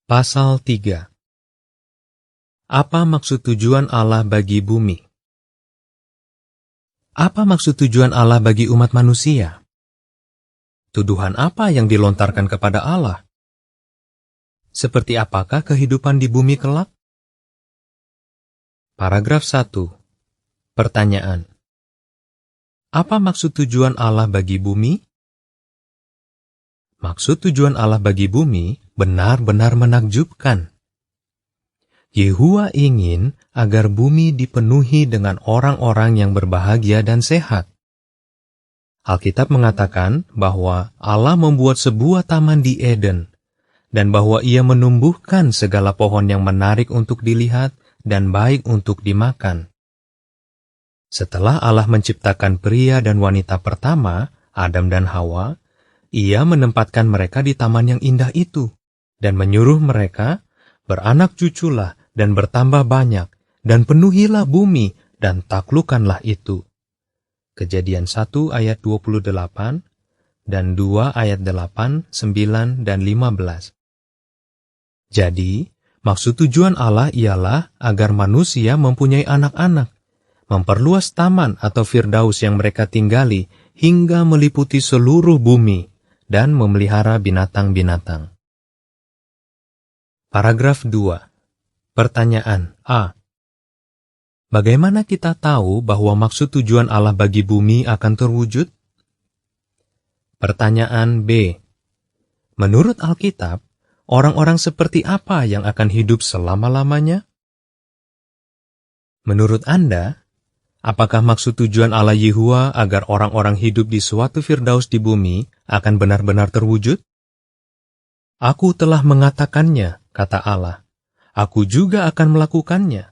Pasal 3. Apa maksud tujuan Allah bagi bumi? Apa maksud tujuan Allah bagi umat manusia? Tuduhan apa yang dilontarkan kepada Allah? Seperti apakah kehidupan di bumi kelak? Paragraf 1. Pertanyaan. Apa maksud tujuan Allah bagi bumi? Maksud tujuan Allah bagi bumi benar-benar menakjubkan. Yehuwa ingin agar bumi dipenuhi dengan orang-orang yang berbahagia dan sehat. Alkitab mengatakan bahwa Allah membuat sebuah taman di Eden, dan bahwa Ia menumbuhkan segala pohon yang menarik untuk dilihat dan baik untuk dimakan. Setelah Allah menciptakan pria dan wanita pertama, Adam dan Hawa, Ia menempatkan mereka di taman yang indah itu, dan menyuruh mereka, beranak cuculah dan bertambah banyak, dan penuhilah bumi, dan taklukkanlah itu. Kejadian 1 ayat 28, dan 2 ayat 8, 9, dan 15. Jadi, maksud tujuan Allah ialah agar manusia mempunyai anak-anak, memperluas taman atau firdaus yang mereka tinggali hingga meliputi seluruh bumi, dan memelihara binatang-binatang. Paragraf 2. Pertanyaan A. Bagaimana kita tahu bahwa maksud tujuan Allah bagi bumi akan terwujud? Pertanyaan B. Menurut Alkitab, orang-orang seperti apa yang akan hidup selama-lamanya? Menurut Anda, apakah maksud tujuan Allah Yehuwa agar orang-orang hidup di suatu firdaus di bumi akan benar-benar terwujud? Aku telah mengatakannya, kata Allah. Aku juga akan melakukannya.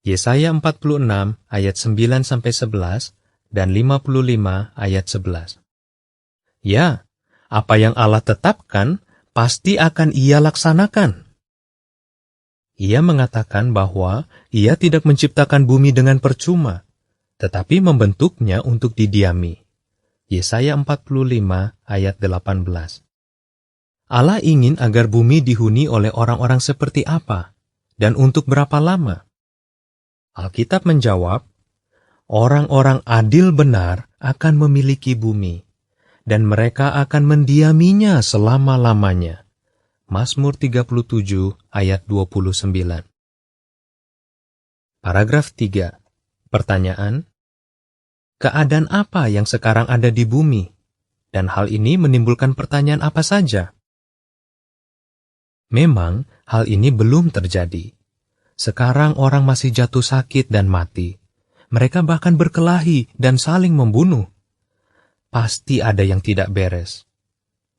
Yesaya 46 ayat 9-11 dan 55 ayat 11. Ya, apa yang Allah tetapkan pasti akan Ia laksanakan. Ia mengatakan bahwa Ia tidak menciptakan bumi dengan percuma, tetapi membentuknya untuk didiami. Yesaya 45 ayat 18. Allah ingin agar bumi dihuni oleh orang-orang seperti apa, dan untuk berapa lama? Alkitab menjawab, orang-orang adil benar akan memiliki bumi, dan mereka akan mendiaminya selama-lamanya. Mazmur 37 ayat 29. Paragraf 3. Pertanyaan. Keadaan apa yang sekarang ada di bumi? Dan hal ini menimbulkan pertanyaan apa saja? Memang, hal ini belum terjadi. Sekarang orang masih jatuh sakit dan mati. Mereka bahkan berkelahi dan saling membunuh. Pasti ada yang tidak beres.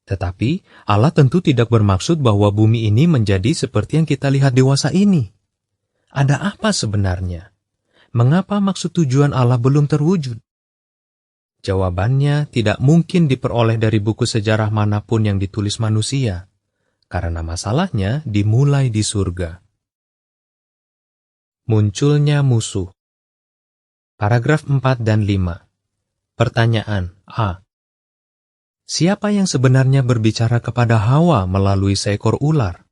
Tetapi, Allah tentu tidak bermaksud bahwa bumi ini menjadi seperti yang kita lihat dewasa ini. Ada apa sebenarnya? Mengapa maksud tujuan Allah belum terwujud? Jawabannya tidak mungkin diperoleh dari buku sejarah manapun yang ditulis manusia. Karena masalahnya dimulai di surga. Munculnya musuh. Paragraf 4 dan 5. Pertanyaan A. Siapa yang sebenarnya berbicara kepada Hawa melalui seekor ular?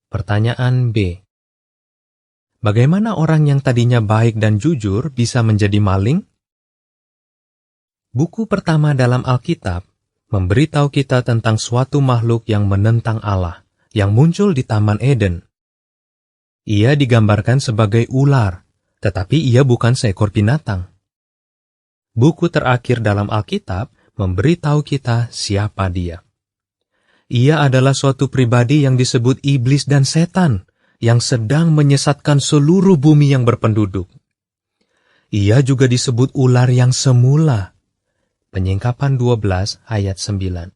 Pertanyaan B. Bagaimana orang yang tadinya baik dan jujur bisa menjadi maling? Buku pertama dalam Alkitab memberitahu kita tentang suatu makhluk yang menentang Allah, yang muncul di Taman Eden. Ia digambarkan sebagai ular, tetapi ia bukan seekor binatang. Buku terakhir dalam Alkitab memberitahu kita siapa dia. Ia adalah suatu pribadi yang disebut iblis dan setan, yang sedang menyesatkan seluruh bumi yang berpenduduk. Ia juga disebut ular yang semula. Penyingkapan 12 ayat 9.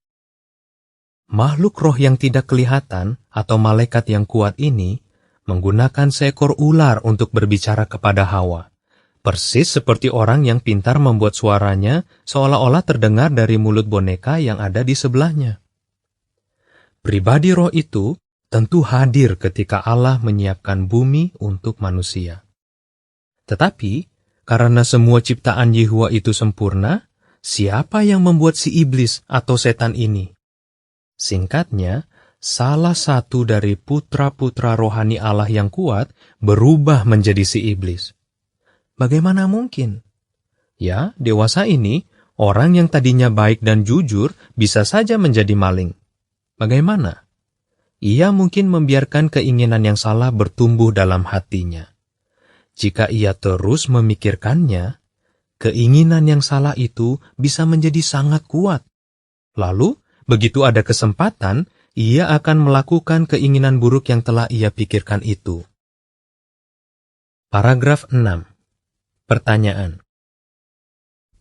Makhluk roh yang tidak kelihatan atau malaikat yang kuat ini menggunakan seekor ular untuk berbicara kepada Hawa. Persis seperti orang yang pintar membuat suaranya seolah-olah terdengar dari mulut boneka yang ada di sebelahnya. Pribadi roh itu tentu hadir ketika Allah menyiapkan bumi untuk manusia. Tetapi, karena semua ciptaan Yehuwa itu sempurna, siapa yang membuat si iblis atau setan ini? Singkatnya, salah satu dari putra-putra rohani Allah yang kuat berubah menjadi si iblis. Bagaimana mungkin? Ya, dewasa ini, orang yang tadinya baik dan jujur bisa saja menjadi maling. Bagaimana? Ia mungkin membiarkan keinginan yang salah bertumbuh dalam hatinya. Jika ia terus memikirkannya, keinginan yang salah itu bisa menjadi sangat kuat. Lalu, begitu ada kesempatan, ia akan melakukan keinginan buruk yang telah ia pikirkan itu. Paragraf 6. Pertanyaan.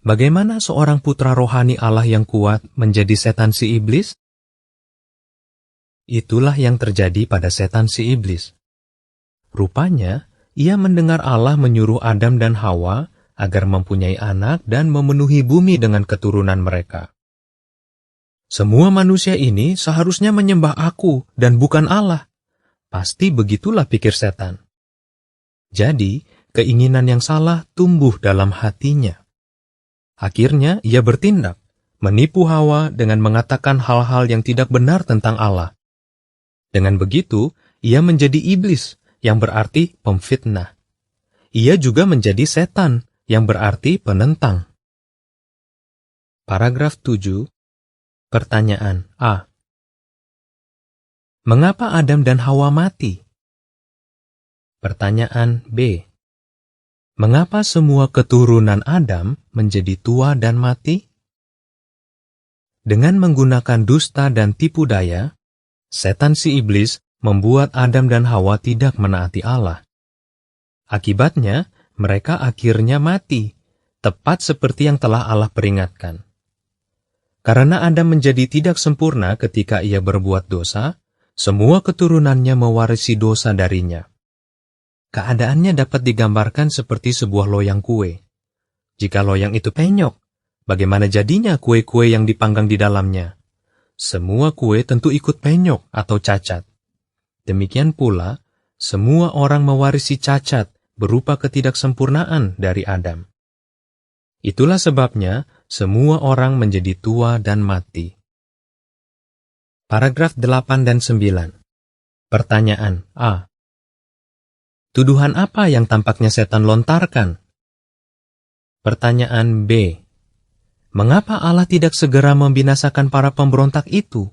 Bagaimana seorang putra rohani Allah yang kuat menjadi setan si iblis? Itulah yang terjadi pada setan si iblis. Rupanya, ia mendengar Allah menyuruh Adam dan Hawa agar mempunyai anak dan memenuhi bumi dengan keturunan mereka. Semua manusia ini seharusnya menyembah aku dan bukan Allah. Pasti begitulah pikir setan. Jadi, keinginan yang salah tumbuh dalam hatinya. Akhirnya, ia bertindak, menipu Hawa dengan mengatakan hal-hal yang tidak benar tentang Allah. Dengan begitu, ia menjadi iblis, yang berarti pemfitnah. Ia juga menjadi setan, yang berarti penentang. Paragraf 7. Pertanyaan A. Mengapa Adam dan Hawa mati? Pertanyaan B. Mengapa semua keturunan Adam menjadi tua dan mati? Dengan menggunakan dusta dan tipu daya, setan si iblis membuat Adam dan Hawa tidak menaati Allah. Akibatnya, mereka akhirnya mati, tepat seperti yang telah Allah peringatkan. Karena Adam menjadi tidak sempurna ketika ia berbuat dosa, semua keturunannya mewarisi dosa darinya. Keadaannya dapat digambarkan seperti sebuah loyang kue. Jika loyang itu penyok, bagaimana jadinya kue-kue yang dipanggang di dalamnya? Semua kue tentu ikut penyok atau cacat. Demikian pula, semua orang mewarisi cacat berupa ketidaksempurnaan dari Adam. Itulah sebabnya semua orang menjadi tua dan mati. Paragraf 8 dan 9. Pertanyaan A. Tuduhan apa yang tampaknya setan lontarkan? Pertanyaan B. Mengapa Allah tidak segera membinasakan para pemberontak itu?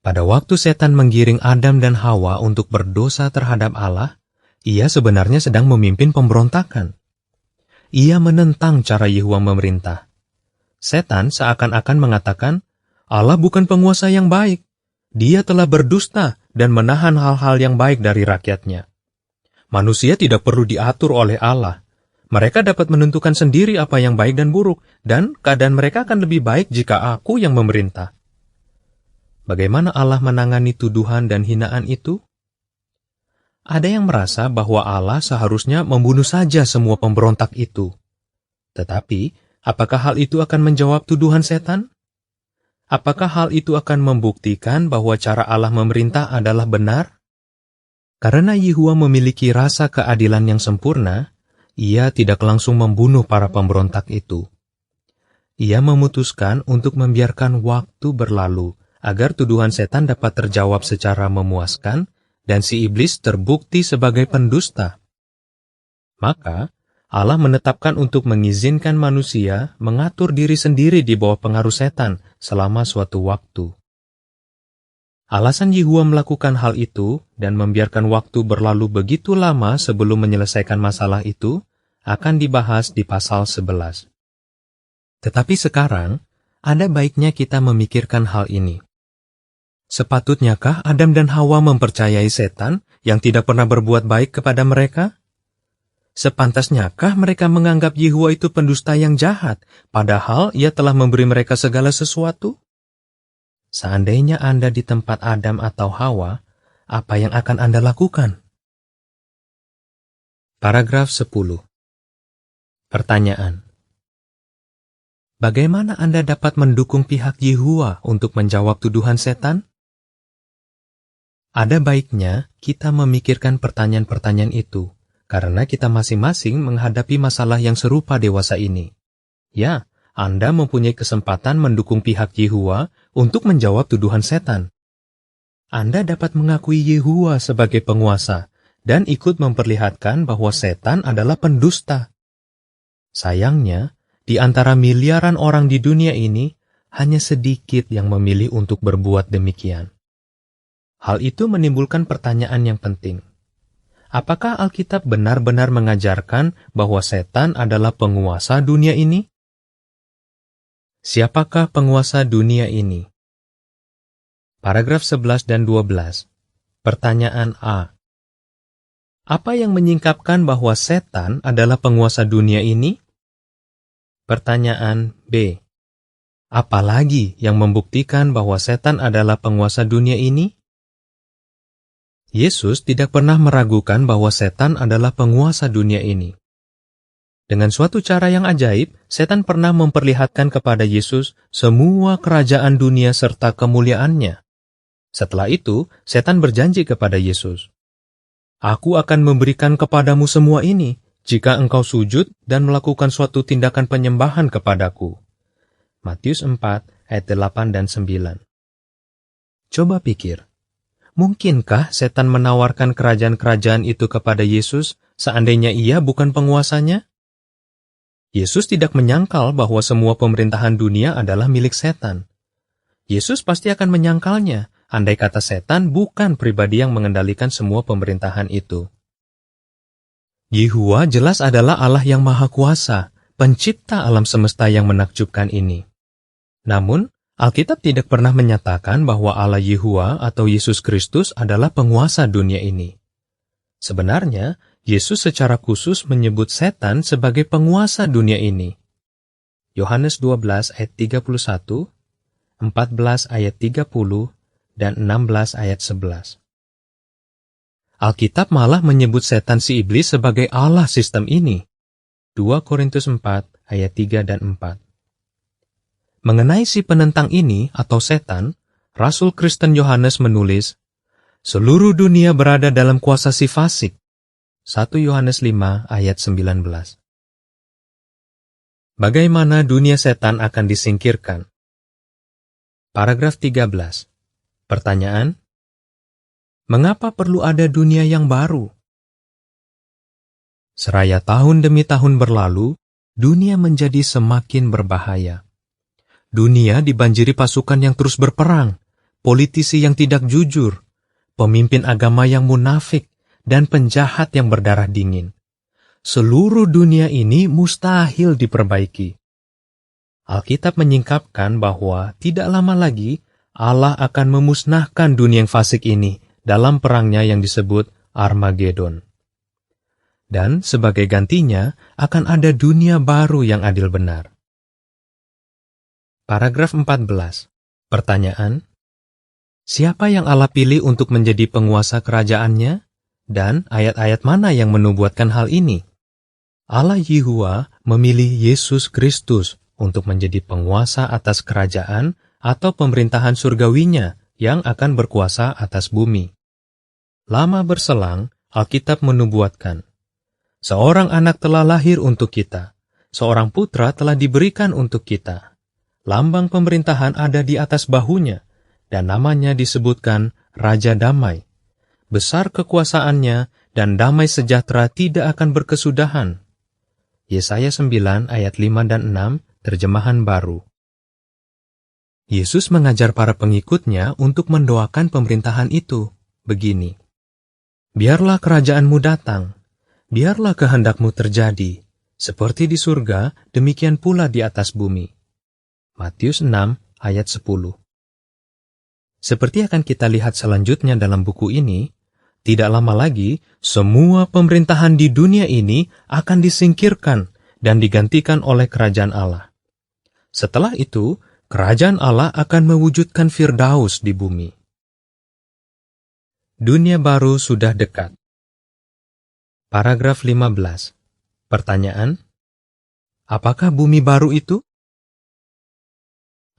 Pada waktu setan menggiring Adam dan Hawa untuk berdosa terhadap Allah, ia sebenarnya sedang memimpin pemberontakan. Ia menentang cara Yehuwa memerintah. Setan seakan-akan mengatakan, Allah bukan penguasa yang baik. Dia telah berdusta dan menahan hal-hal yang baik dari rakyatnya. Manusia tidak perlu diatur oleh Allah. Mereka dapat menentukan sendiri apa yang baik dan buruk, dan keadaan mereka akan lebih baik jika aku yang memerintah. Bagaimana Allah menangani tuduhan dan hinaan itu? Ada yang merasa bahwa Allah seharusnya membunuh saja semua pemberontak itu. Tetapi, apakah hal itu akan menjawab tuduhan setan? Apakah hal itu akan membuktikan bahwa cara Allah memerintah adalah benar? Karena Yehuwa memiliki rasa keadilan yang sempurna, ia tidak langsung membunuh para pemberontak itu. Ia memutuskan untuk membiarkan waktu berlalu agar tuduhan setan dapat terjawab secara memuaskan dan si iblis terbukti sebagai pendusta. Maka, Allah menetapkan untuk mengizinkan manusia mengatur diri sendiri di bawah pengaruh setan selama suatu waktu. Alasan Yehuwa melakukan hal itu dan membiarkan waktu berlalu begitu lama sebelum menyelesaikan masalah itu akan dibahas di pasal 11. Tetapi sekarang, ada baiknya kita memikirkan hal ini. Sepatutnyakah Adam dan Hawa mempercayai setan yang tidak pernah berbuat baik kepada mereka? Sepantasnyakah mereka menganggap Yehuwa itu pendusta yang jahat, padahal ia telah memberi mereka segala sesuatu? Seandainya Anda di tempat Adam atau Hawa, apa yang akan Anda lakukan? Paragraf 10. Pertanyaan. Bagaimana Anda dapat mendukung pihak Yehuwa untuk menjawab tuduhan setan? Ada baiknya kita memikirkan pertanyaan-pertanyaan itu, karena kita masing-masing menghadapi masalah yang serupa dewasa ini. Ya, Anda mempunyai kesempatan mendukung pihak Yehua untuk menjawab tuduhan setan. Anda dapat mengakui Yehua sebagai penguasa dan ikut memperlihatkan bahwa setan adalah pendusta. Sayangnya, di antara miliaran orang di dunia ini, hanya sedikit yang memilih untuk berbuat demikian. Hal itu menimbulkan pertanyaan yang penting. Apakah Alkitab benar-benar mengajarkan bahwa setan adalah penguasa dunia ini? Siapakah penguasa dunia ini? Paragraf 11 dan 12. Pertanyaan A. Apa yang menyingkapkan bahwa setan adalah penguasa dunia ini? Pertanyaan B. Apalagi yang membuktikan bahwa setan adalah penguasa dunia ini? Yesus tidak pernah meragukan bahwa setan adalah penguasa dunia ini. Dengan suatu cara yang ajaib, setan pernah memperlihatkan kepada Yesus semua kerajaan dunia serta kemuliaannya. Setelah itu, setan berjanji kepada Yesus, "Aku akan memberikan kepadamu semua ini, jika engkau sujud dan melakukan suatu tindakan penyembahan kepadaku." Matius 4, ayat 8 dan 9. Coba pikir, mungkinkah setan menawarkan kerajaan-kerajaan itu kepada Yesus seandainya ia bukan penguasanya? Yesus tidak menyangkal bahwa semua pemerintahan dunia adalah milik setan. Yesus pasti akan menyangkalnya, andai kata setan bukan pribadi yang mengendalikan semua pemerintahan itu. Yehua jelas adalah Allah yang Maha Kuasa, pencipta alam semesta yang menakjubkan ini. Namun, Alkitab tidak pernah menyatakan bahwa Allah Yehua atau Yesus Kristus adalah penguasa dunia ini. Sebenarnya, Yesus secara khusus menyebut setan sebagai penguasa dunia ini. Yohanes 12 ayat 31, 14 ayat 30, dan 16 ayat 11. Alkitab malah menyebut setan si iblis sebagai Allah sistem ini. 2 Korintus 4 ayat 3 dan 4. Mengenai si penentang ini atau setan, Rasul Kristen Yohanes menulis, "Seluruh dunia berada dalam kuasa si fasik." 1 Yohanes 5 ayat 19. Bagaimana dunia setan akan disingkirkan? Paragraf 13. Pertanyaan, mengapa perlu ada dunia yang baru? Seraya tahun demi tahun berlalu, dunia menjadi semakin berbahaya. Dunia dibanjiri pasukan yang terus berperang, politisi yang tidak jujur, pemimpin agama yang munafik, dan penjahat yang berdarah dingin. Seluruh dunia ini mustahil diperbaiki. Alkitab menyingkapkan bahwa tidak lama lagi Allah akan memusnahkan dunia yang fasik ini dalam perangnya yang disebut Armageddon. Dan sebagai gantinya akan ada dunia baru yang adil benar. Paragraf 14. Pertanyaan, siapa yang Allah pilih untuk menjadi penguasa kerajaannya? Dan ayat-ayat mana yang menubuatkan hal ini? Allah Yehua memilih Yesus Kristus untuk menjadi penguasa atas kerajaan atau pemerintahan surgawinya yang akan berkuasa atas bumi. Lama berselang, Alkitab menubuatkan, seorang anak telah lahir untuk kita, seorang putra telah diberikan untuk kita. Lambang pemerintahan ada di atas bahunya, dan namanya disebutkan Raja Damai. Besar kekuasaannya, dan damai sejahtera tidak akan berkesudahan. Yesaya 9 ayat 5 dan 6, terjemahan baru. Yesus mengajar para pengikutnya untuk mendoakan pemerintahan itu, begini. Biarlah kerajaanmu datang, biarlah kehendakmu terjadi, seperti di surga, demikian pula di atas bumi. Matius 6 ayat 10. Seperti akan kita lihat selanjutnya dalam buku ini, tidak lama lagi semua pemerintahan di dunia ini akan disingkirkan dan digantikan oleh kerajaan Allah. Setelah itu, kerajaan Allah akan mewujudkan Firdaus di bumi. Dunia baru sudah dekat. Paragraf 15. Pertanyaan, apakah bumi baru itu?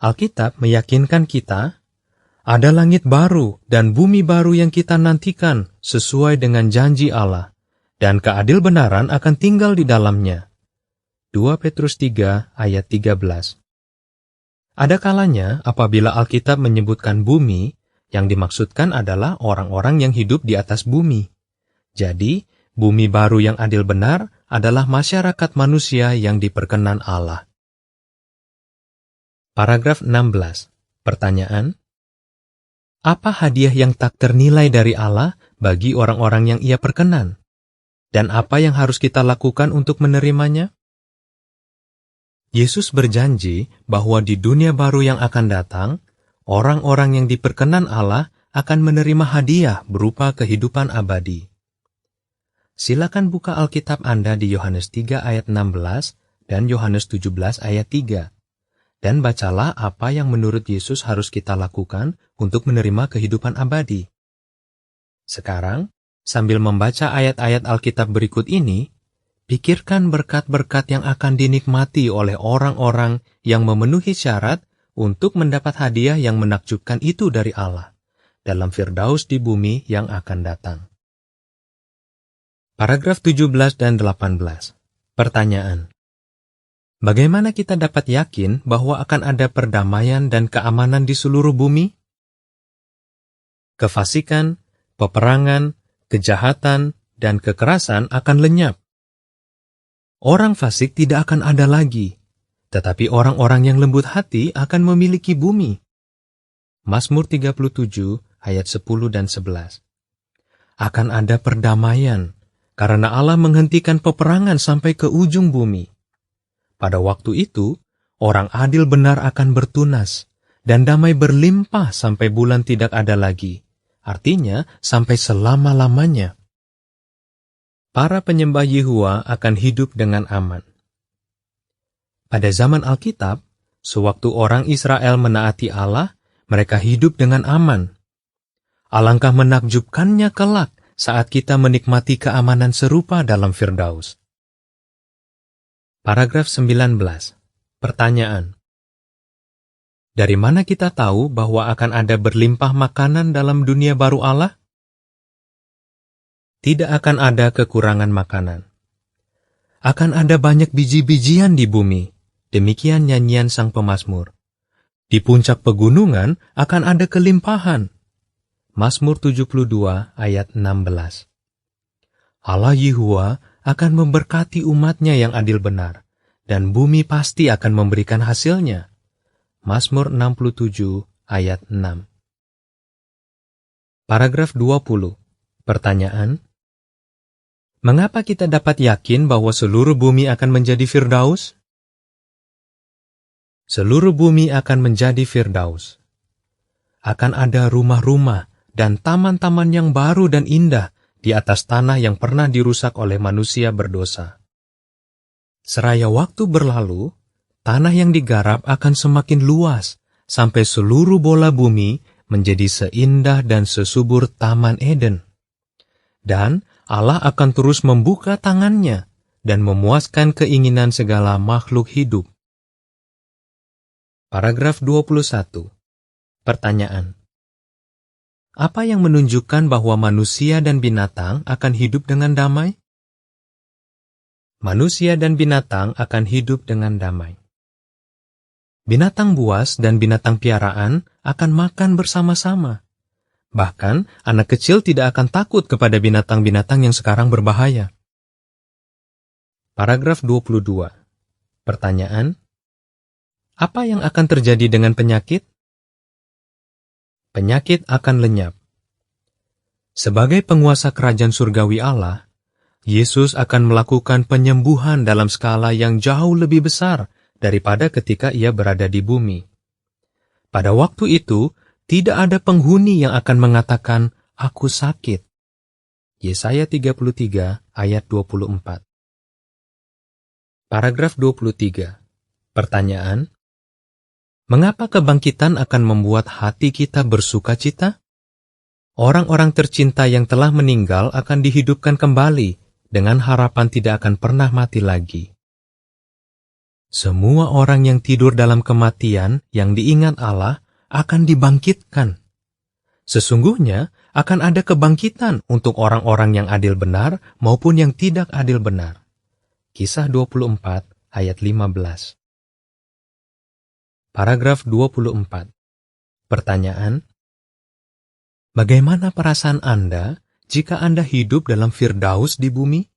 Alkitab meyakinkan kita, ada langit baru dan bumi baru yang kita nantikan sesuai dengan janji Allah, dan keadil benaran akan tinggal di dalamnya. 2 Petrus 3 ayat 13. Ada kalanya apabila Alkitab menyebutkan bumi, yang dimaksudkan adalah orang-orang yang hidup di atas bumi. Jadi, bumi baru yang adil benar adalah masyarakat manusia yang diperkenan Allah. Paragraf 16. Pertanyaan: apa hadiah yang tak ternilai dari Allah bagi orang-orang yang Ia perkenan? Dan apa yang harus kita lakukan untuk menerimanya? Yesus berjanji bahwa di dunia baru yang akan datang, orang-orang yang diperkenan Allah akan menerima hadiah berupa kehidupan abadi. Silakan buka Alkitab Anda di Yohanes 3 ayat 16 dan Yohanes 17 ayat 3. Dan bacalah apa yang menurut Yesus harus kita lakukan untuk menerima kehidupan abadi. Sekarang, sambil membaca ayat-ayat Alkitab berikut ini, pikirkan berkat-berkat yang akan dinikmati oleh orang-orang yang memenuhi syarat untuk mendapat hadiah yang menakjubkan itu dari Allah, dalam Firdaus di bumi yang akan datang. Paragraf 17 dan 18. Pertanyaan: bagaimana kita dapat yakin bahwa akan ada perdamaian dan keamanan di seluruh bumi? Kefasikan, peperangan, kejahatan, dan kekerasan akan lenyap. Orang fasik tidak akan ada lagi, tetapi orang-orang yang lembut hati akan memiliki bumi. Mazmur 37 ayat 10 dan 11. Akan ada perdamaian, karena Allah menghentikan peperangan sampai ke ujung bumi. Pada waktu itu, orang adil benar akan bertunas, dan damai berlimpah sampai bulan tidak ada lagi. Artinya, sampai selama-lamanya. Para penyembah Yehuwa akan hidup dengan aman. Pada zaman Alkitab, sewaktu orang Israel menaati Allah, mereka hidup dengan aman. Alangkah menakjubkannya kelak saat kita menikmati keamanan serupa dalam Firdaus. Paragraf 19. Pertanyaan: dari mana kita tahu bahwa akan ada berlimpah makanan dalam dunia baru Allah? Tidak akan ada kekurangan makanan. Akan ada banyak biji-bijian di bumi. Demikian nyanyian sang pemazmur. Di puncak pegunungan akan ada kelimpahan. Mazmur 72 ayat 16. Allah Yehuwa akan memberkati umatnya yang adil benar, dan bumi pasti akan memberikan hasilnya. Mazmur 67 ayat 6. Paragraf 20. Pertanyaan: mengapa kita dapat yakin bahwa seluruh bumi akan menjadi Firdaus? Seluruh bumi akan menjadi Firdaus. Akan ada rumah-rumah dan taman-taman yang baru dan indah di atas tanah yang pernah dirusak oleh manusia berdosa. Seraya waktu berlalu, tanah yang digarap akan semakin luas, sampai seluruh bola bumi menjadi seindah dan sesubur Taman Eden. Dan Allah akan terus membuka tangannya dan memuaskan keinginan segala makhluk hidup. Paragraf 21. Pertanyaan: apa yang menunjukkan bahwa manusia dan binatang akan hidup dengan damai? Manusia dan binatang akan hidup dengan damai. Binatang buas dan binatang piaraan akan makan bersama-sama. Bahkan, anak kecil tidak akan takut kepada binatang-binatang yang sekarang berbahaya. Paragraf 22. Pertanyaan: apa yang akan terjadi dengan penyakit? Penyakit akan lenyap. Sebagai penguasa kerajaan surgawi Allah, Yesus akan melakukan penyembuhan dalam skala yang jauh lebih besar daripada ketika Ia berada di bumi. Pada waktu itu, tidak ada penghuni yang akan mengatakan, "Aku sakit." Yesaya 33 ayat 24. Paragraf 23. Pertanyaan: mengapa kebangkitan akan membuat hati kita bersuka cita? Orang-orang tercinta yang telah meninggal akan dihidupkan kembali dengan harapan tidak akan pernah mati lagi. Semua orang yang tidur dalam kematian yang diingat Allah akan dibangkitkan. Sesungguhnya akan ada kebangkitan untuk orang-orang yang adil benar maupun yang tidak adil benar. Kisah 24 ayat 15. Paragraf 24. Pertanyaan: bagaimana perasaan Anda jika Anda hidup dalam Firdaus di bumi?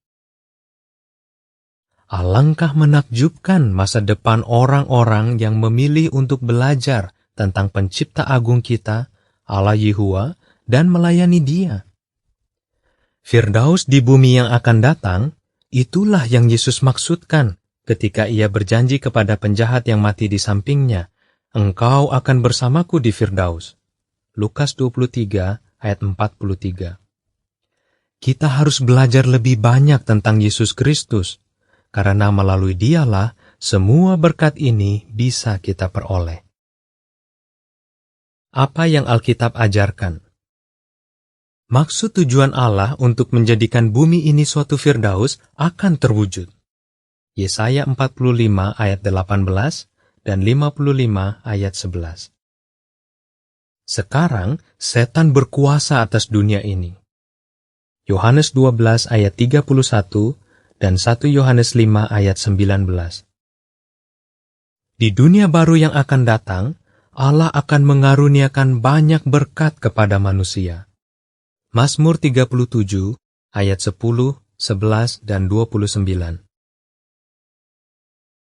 Alangkah menakjubkan masa depan orang-orang yang memilih untuk belajar tentang Pencipta Agung kita, Allah Yehuwa, dan melayani Dia. Firdaus di bumi yang akan datang, itulah yang Yesus maksudkan ketika Ia berjanji kepada penjahat yang mati di sampingnya, "Engkau akan bersamaku di Firdaus." Lukas 23 ayat 43. Kita harus belajar lebih banyak tentang Yesus Kristus, karena melalui Dialah semua berkat ini bisa kita peroleh. Apa yang Alkitab ajarkan? Maksud tujuan Allah untuk menjadikan bumi ini suatu Firdaus akan terwujud. Yesaya 45 ayat 18 dan 55 ayat 11. Sekarang setan berkuasa atas dunia ini. Yohanes 12 ayat 31 dan 1 Yohanes 5 ayat 19. Di dunia baru yang akan datang, Allah akan mengaruniakan banyak berkat kepada manusia. Mazmur 37 ayat 10, 11 dan 29.